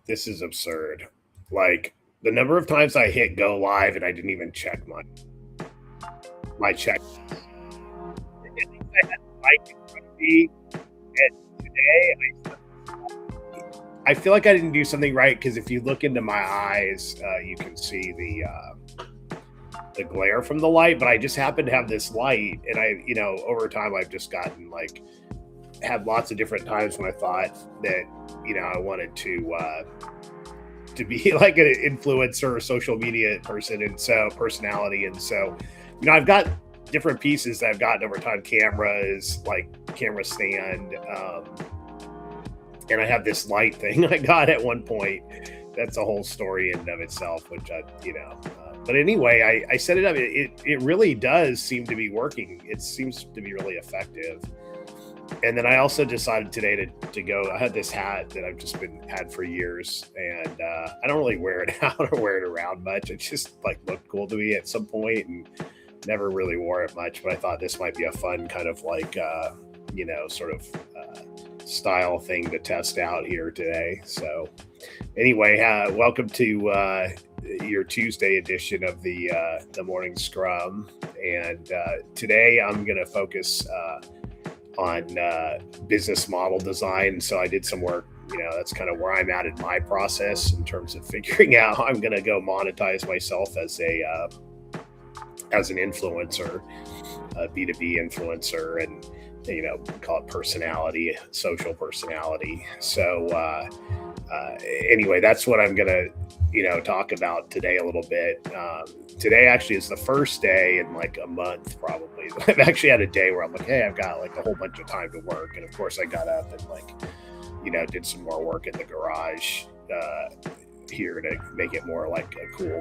This is absurd. Like the number of times I hit go live and I didn't even check my check. At least I had the mic in front of me, and today I feel like I didn't do something right because if you look into my eyes, you can see the glare from the light. But I just happened to have this light, and over time I've just gotten like had lots of different times when I thought that I wanted to be like an influencer or social media person and so personality. And so, I've got different pieces that I've gotten over time. Cameras, like camera stand, and I have this light thing I got at one point. That's a whole story in and of itself, which but anyway, I set it up. It really does seem to be working. It seems to be really effective. And then I also decided today to go. I had this hat that I've just been had for years, and I don't really wear it out or wear it around much. It just like looked cool to me at some point, and never really wore it much. But I thought this might be a fun kind of like sort of style thing to test out here today. So anyway, welcome to your Tuesday edition of the morning Scrum, and today I'm going to focus on business model design. So I did some work. That's kind of where I'm at in my process in terms of figuring out how I'm going to go monetize myself as an influencer, a B2B influencer, and call it personality, social personality. So anyway, that's what I'm gonna talk about today a little bit. Today actually is the first day in like a month probably. I've actually had a day where I'm like, hey, I've got like a whole bunch of time to work, and of course I got up and like did some more work in the garage here to make it more like a cool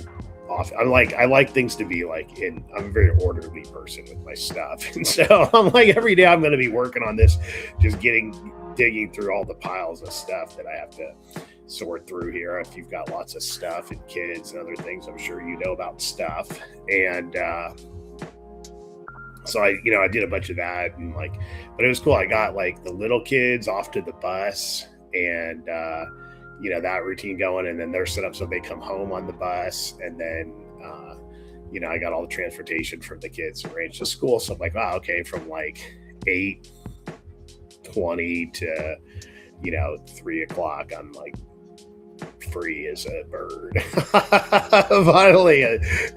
off. I like things to be like I'm a very orderly person with my stuff. And so I'm like, every day I'm going to be working on this, just digging through all the piles of stuff that I have to sort through here. If you've got lots of stuff and kids and other things, I'm sure you know about stuff. And so I did a bunch of that, and like, but it was cool. I got like the little kids off to the bus, and that routine going, and then they're set up so they come home on the bus, and then I got all the transportation for the kids arranged to school. So I'm like, wow, okay, from like 8:20 to 3:00, I'm like free as a bird. Finally,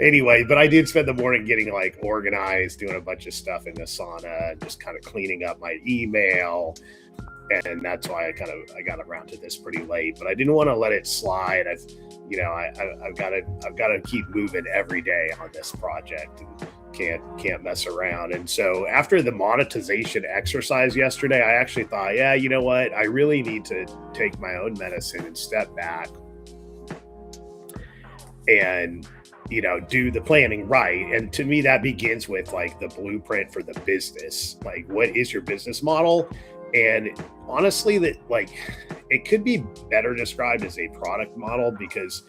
anyway, but I did spend the morning getting like organized, doing a bunch of stuff in the sauna, just kind of cleaning up my email. And that's why I got around to this pretty late, but I didn't want to let it slide. I've got to keep moving every day on this project, and can't mess around. And so after the monetization exercise yesterday, I actually thought, yeah, you know what? I really need to take my own medicine and step back and do the planning right. And to me, that begins with like the blueprint for the business. Like, what is your business model? And honestly, that like it could be better described as a product model, because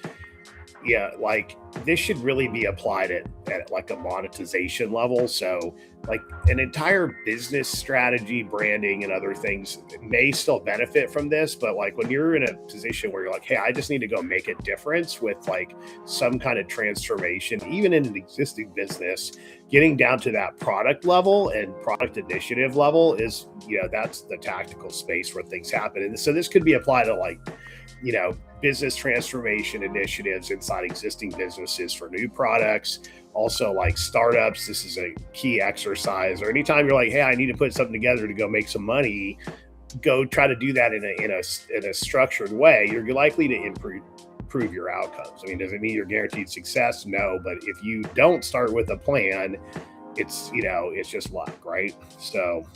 like this should really be applied at like a monetization level. So like an entire business strategy, branding, and other things may still benefit from this. But like when you're in a position where you're like, hey, I just need to go make a difference with like some kind of transformation, even in an existing business, getting down to that product level and product initiative level is, that's the tactical space where things happen. And so this could be applied to like, business transformation initiatives inside existing businesses for new products. Also like startups, this is a key exercise. Or anytime you're like, hey, I need to put something together to go make some money, go try to do that in a structured way. You're likely to improve your outcomes. I mean, does it mean you're guaranteed success? No, but if you don't start with a plan, it's just luck, right? So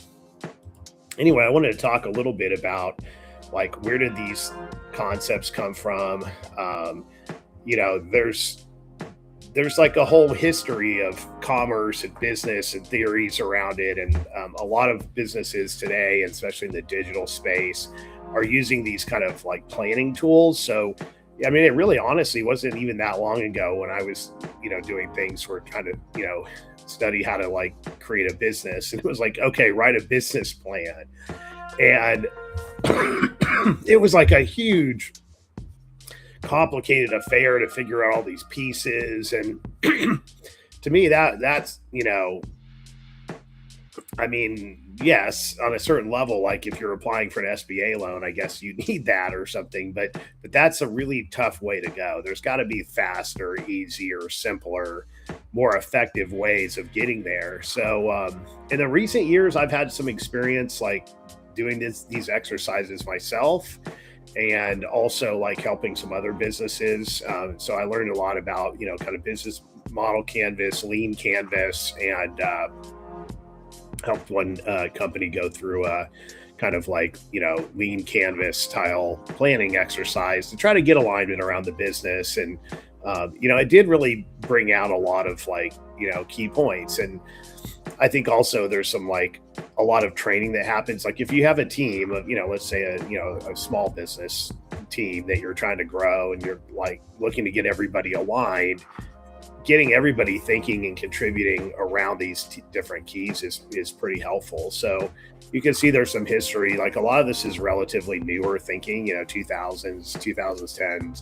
anyway, I wanted to talk a little bit about like, where did these concepts come from? There's like a whole history of commerce and business and theories around it. And a lot of businesses today, especially in the digital space, are using these kind of like planning tools. So, I mean, it really honestly wasn't even that long ago when I was, doing things where trying to, study how to like create a business. And it was like, okay, write a business plan. And it was like a huge complicated affair to figure out all these pieces. And to me, that's, I mean, yes, on a certain level, like if you're applying for an SBA loan, I guess you need that or something, but that's a really tough way to go. There's got to be faster, easier, simpler, more effective ways of getting there. So in the recent years, I've had some experience like doing these exercises myself, and also like helping some other businesses. So I learned a lot about, kind of business model canvas, lean canvas, and helped one company go through a kind of like, lean canvas style planning exercise to try to get alignment around the business. And, it did really bring out a lot of like, key points. And I think also there's some like a lot of training that happens. Like if you have a team of, let's say a small business team that you're trying to grow and you're like looking to get everybody aligned, getting everybody thinking and contributing around these different keys is pretty helpful. So you can see there's some history. Like a lot of this is relatively newer thinking, 2000s, 2010s.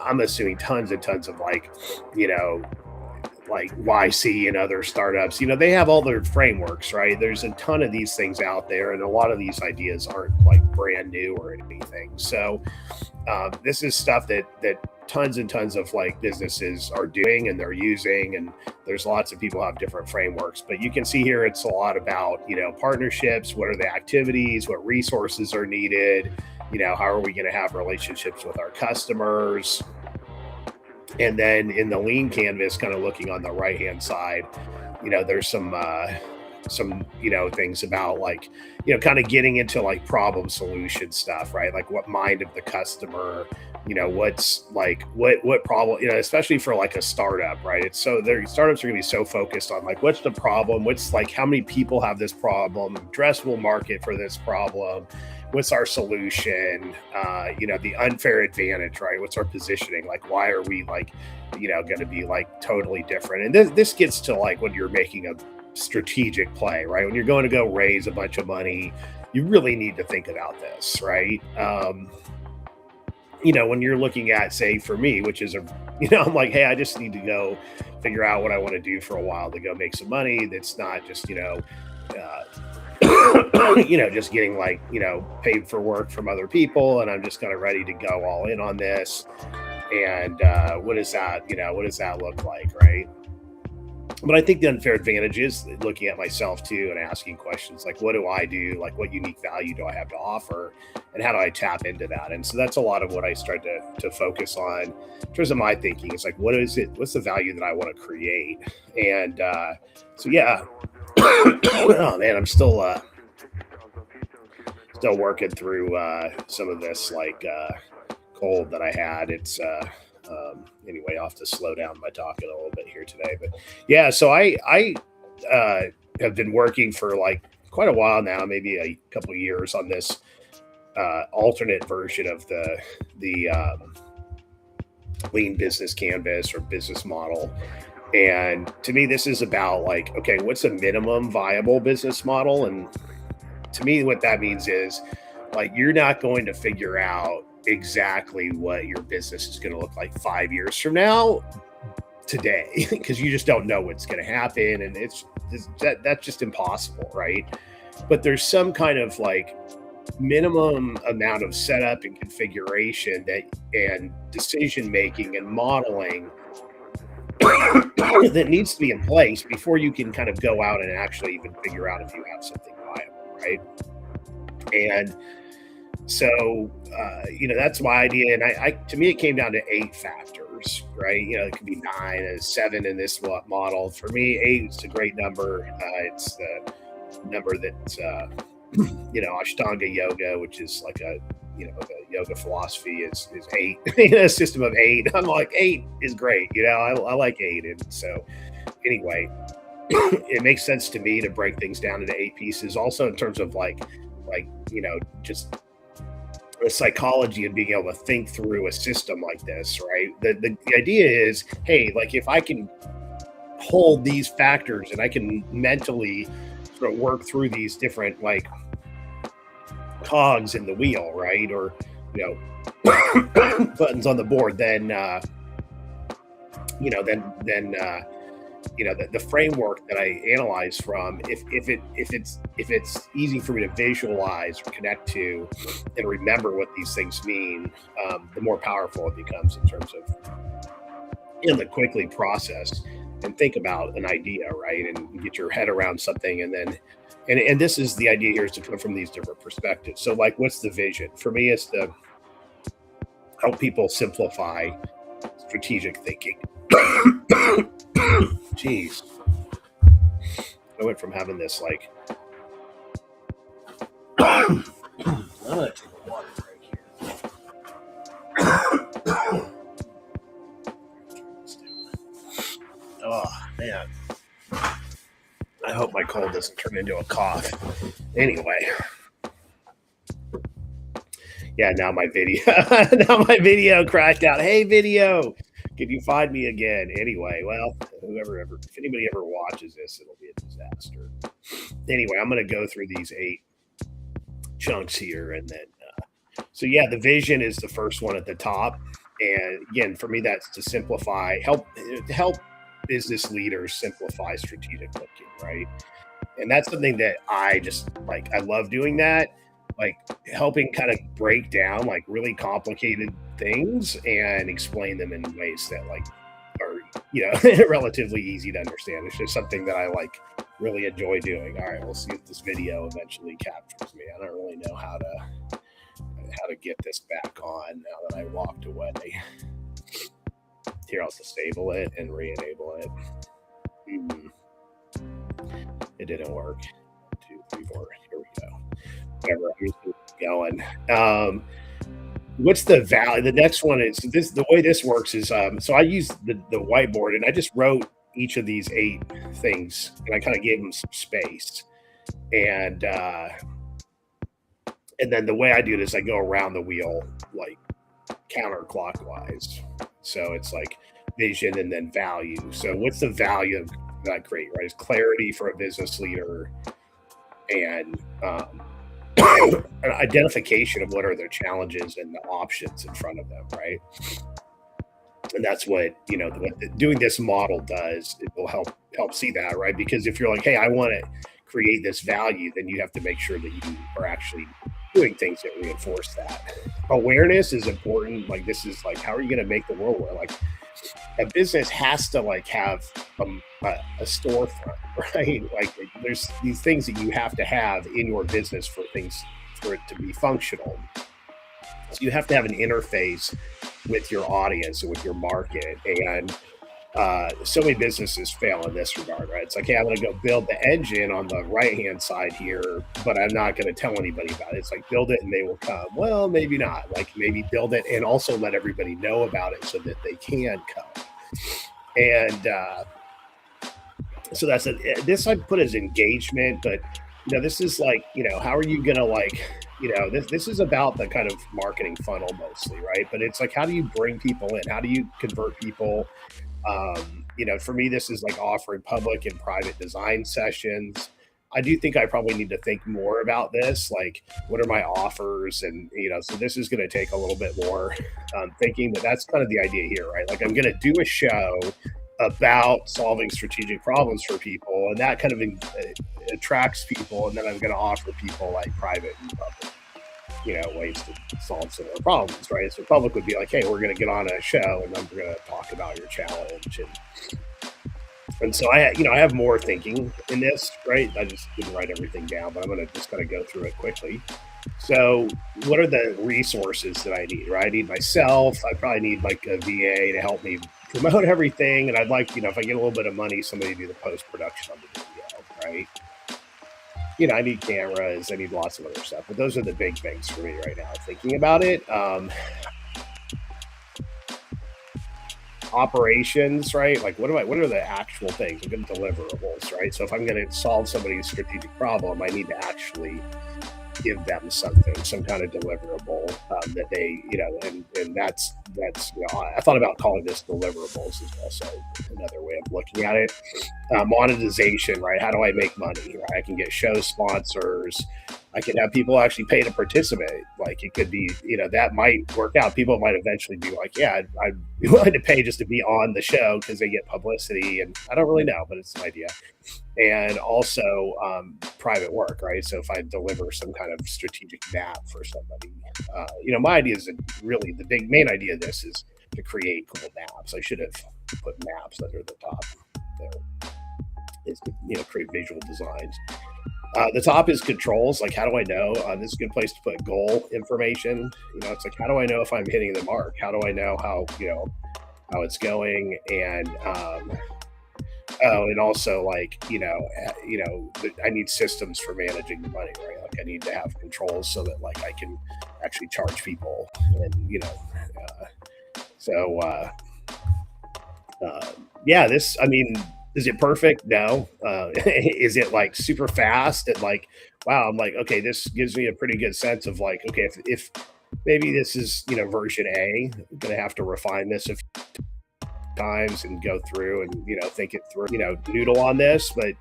I'm assuming tons and tons of like YC and other startups, they have all their frameworks, right? There's a ton of these things out there, and a lot of these ideas aren't like brand new or anything. So this is stuff that tons and tons of like businesses are doing and they're using, and there's lots of people have different frameworks. But you can see here it's a lot about partnerships. What are the activities? What resources are needed? How are we going to have relationships with our customers? And then in the lean canvas, kind of looking on the right hand side, there's some things about like, kind of getting into like problem solution stuff, right? Like what mind of the customer, what's like, what problem, especially for like a startup, right? It's so their startups are going to be so focused on like, what's the problem? What's like, how many people have this problem? Addressable market for this problem? What's our solution? The unfair advantage, right? What's our positioning? Like, why are we like, going to be like totally different? And this gets to like when you're making a strategic play, right? When you're going to go raise a bunch of money, you really need to think about this, right? When you're looking at, say, for me, which is I'm like, hey, I just need to go figure out what I want to do for a while to go make some money. That's not just, just getting like, paid for work from other people. And I'm just kind of ready to go all in on this. And what does that look like, right? But I think the unfair advantage is looking at myself too and asking questions like, what do I do? Like, what unique value do I have to offer? And how do I tap into that? And so that's a lot of what I start to focus on in terms of my thinking. It's like, what is it? What's the value that I want to create? And so, yeah. Oh man, I'm still working through some of this like cold that I had. It's anyway, I'll have to slow down my talking a little bit here today. But yeah, so I have been working for like quite a while now, maybe a couple of years, on this alternate version of the lean business canvas or business model. And to me, this is about like, okay, what's a minimum viable business model? And to me, what that means is like, you're not going to figure out exactly what your business is going to look like 5 years from now today, because you just don't know what's going to happen. And that's just impossible, right? But there's some kind of like minimum amount of setup and configuration and decision making and modeling that needs to be in place before you can kind of go out and actually even figure out if you have something viable, right? And so, that's my idea. And I to me, it came down to 8 factors, right? It could be 9 and 7 in this model. For me, 8 is a great number. It's the number that's, Ashtanga yoga, which is like the yoga philosophy is 8, a system of 8. I'm like, 8 is great. I like 8. And so anyway, it makes sense to me to break things down into 8 pieces. Also in terms of like, just the psychology and being able to think through a system like this, right? The idea is, hey, like if I can hold these factors and I can mentally sort of work through these different like cogs in the wheel, right? Or, buttons on the board, then the framework that I analyze from, if it's easy for me to visualize or connect to and remember what these things mean, the more powerful it becomes in terms of to quickly process and think about an idea, right, and get your head around something, and then and this is the idea here, is to come from these different perspectives. So, like, what's the vision? For me, it's to help people simplify strategic thinking. Jeez. I went from having this like I'm gonna take a water break here. Oh man. I hope my cold doesn't turn into a cough. Anyway. Yeah, now my video crashed out. Hey, video, can you find me again? Anyway, well, if anybody ever watches this, it'll be a disaster. Anyway, I'm going to go through these 8 chunks here, and then so yeah, the vision is the first one at the top, and again, for me, that's to simplify, help business leaders simplify strategic thinking, right? And that's something that I just like. I love doing that. Like helping kind of break down like really complicated things and explain them in ways that like are relatively easy to understand. It's just something that I like really enjoy doing. All right, we'll see if this video eventually captures me. I don't really know how to get this back on now that I walked away. Here, I'll disable it and re-enable it. It didn't work. 2, 3, 4. Here we go. Whatever, I'm just going. What's the value? The next one is this. The way this works is so I use the whiteboard, and I just wrote each of these 8 things, and I kind of gave them some space, and then the way I do this, I go around the wheel like counterclockwise. So it's like vision and then value. So what's the value that I create? Right, it's clarity for a business leader, and an identification of what are their challenges and the options in front of them, right? And that's what doing this model does. It will help see that, right? Because if you're like, hey, I want to create this value, then you have to make sure that you are actually doing things that reinforce that. Awareness is important. Like, this is like, how are you going to make the world where like a business has to like have a storefront, right? Like there's these things that you have to have in your business for it to be functional. So you have to have an interface with your audience and with your market. And so many businesses fail in this regard, right? It's like, hey, I'm going to go build the engine on the right-hand side here, but I'm not going to tell anybody about it. It's like, build it and they will come. Well, maybe not. Like, maybe build it and also let everybody know about it so that they can come. And so that's this I put as engagement, but this is like, how are you going to like, this is about the kind of marketing funnel mostly, right? But it's like, how do you bring people in? How do you convert people? For me, this is like offering public and private design sessions. I do think I probably need to think more about this. Like, what are my offers? And, so this is going to take a little bit more thinking, but that's kind of the idea here, right? Like, I'm going to do a show about solving strategic problems for people, and that kind of attracts people. And then I'm going to offer people like private and public, ways to solve similar problems, right? So public would be like, hey, we're going to get on a show and then we're going to talk about your challenge. And so I have more thinking in this, right? I just didn't write everything down, but I'm going to just kind of go through it quickly. So what are the resources that I need, right? I need myself. I probably need like a VA to help me promote everything. And I'd like, if I get a little bit of money, somebody to do the post-production on the video, right? I need cameras, I need lots of other stuff, but those are the big things for me right now, thinking about it. Operations, right? Like, what are the actual things? I'm going to deliverables, right? So if I'm going to solve somebody's strategic problem, I need to actually give them something, some kind of deliverable that they, and that's I thought about calling this deliverables is also another way of looking at it. Monetization, right? How do I make money? Right? I can get show sponsors. I could have people actually pay to participate. Like it could be, that might work out. People might eventually be like, yeah, I'd be willing to pay just to be on the show because they get publicity. And I don't really know, but it's an idea. And also private work, right? So if I deliver some kind of strategic map for somebody, my idea is that really the big main idea of this is to create cool maps. I should have put maps under the top there. Is to create visual designs. The top is controls. Like, how do I know? This is a good place to put goal information. It's like, how do I know if I'm hitting the mark? How do I know how it's going? And and also like I need systems for managing the money, right? Like, I need to have controls so that like I can actually charge people, and so yeah. This, I mean, is it perfect? No. Is it like super fast and like, wow, I'm like, okay, this gives me a pretty good sense of like, okay, if maybe this is, version A, I'm going to have to refine this a few times and go through and, think it through, noodle on this, but,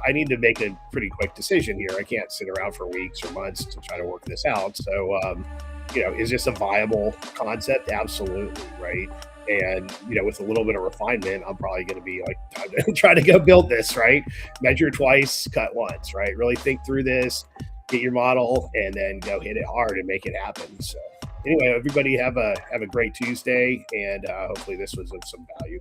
I need to make a pretty quick decision here. I can't sit around for weeks or months to try to work this out. So, is this a viable concept? Absolutely. Right. And, with a little bit of refinement, I'm probably going to be like, time to try to go build this, right? Measure twice, cut once, right? Really think through this, get your model, and then go hit it hard and make it happen. So anyway, everybody have a great Tuesday, and hopefully this was of some value.